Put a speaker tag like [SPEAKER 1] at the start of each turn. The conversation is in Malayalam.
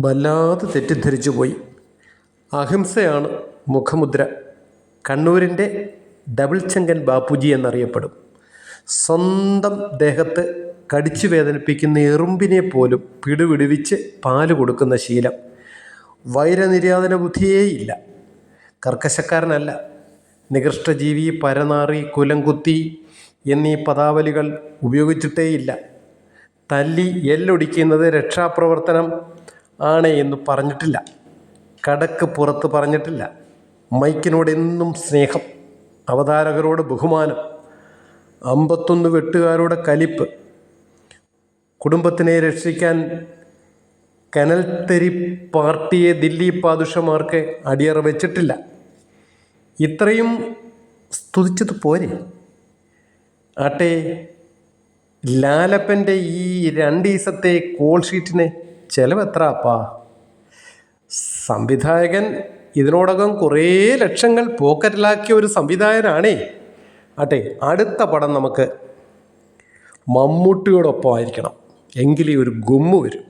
[SPEAKER 1] വല്ലാതെ തെറ്റിദ്ധരിച്ചു പോയി. അഹിംസയാണ് മുഖമുദ്ര. കണ്ണൂരിൻ്റെ ഡബിൾ ചെങ്കൻ ബാപ്പുജി എന്നറിയപ്പെടും. സ്വന്തം ദേഹത്ത് കടിച്ചു വേദനിപ്പിക്കുന്ന എറുമ്പിനെ പോലും പിടിവിടുവിച്ച് പാല് കൊടുക്കുന്ന ശീലം. വൈരനിര്യാതന ബുദ്ധിയേയില്ല. കർക്കശക്കാരനല്ല. നികൃഷ്ടജീവി, പരനാറി, കുലംകുത്തി എന്നീ പദാവലികൾ ഉപയോഗിച്ചിട്ടേയില്ല. തല്ലി എല്ലൊടിക്കുന്നത് രക്ഷാപ്രവർത്തനം ആണ് എന്ന് പറഞ്ഞിട്ടില്ല. കടക്ക് പുറത്ത് പറഞ്ഞിട്ടില്ല. മൈക്കിനോട് എന്നും സ്നേഹം, അവതാരകരോട് ബഹുമാനം, 51 വെട്ടുകാരുടെ കലിപ്പ്, കുടുംബത്തിനെ രക്ഷിക്കാൻ കനൽത്തരി പാർട്ടിയെ ദില്ലി പാദുഷമാർക്ക് അടിയറ വെച്ചിട്ടില്ല. ഇത്രയും സ്തുതിച്ചത് പോരെ? ആട്ടെ, ലാലപ്പൻ്റെ ഈ 2 ദിവസത്തെ കോൾ ഷീറ്റിന് ചിലവെത്ര അപ്പാ? സംവിധായകൻ ഇതിനോടകം കുറേ ലക്ഷങ്ങൾ പോക്കറ്റിലാക്കിയ ഒരു സംവിധായകനാണേ. ആട്ടെ, അടുത്ത പടം നമുക്ക് മമ്മൂട്ടിയോടൊപ്പം ആയിരിക്കണം, എങ്കിലേ ഒരു ഗുമ്മ് വരും.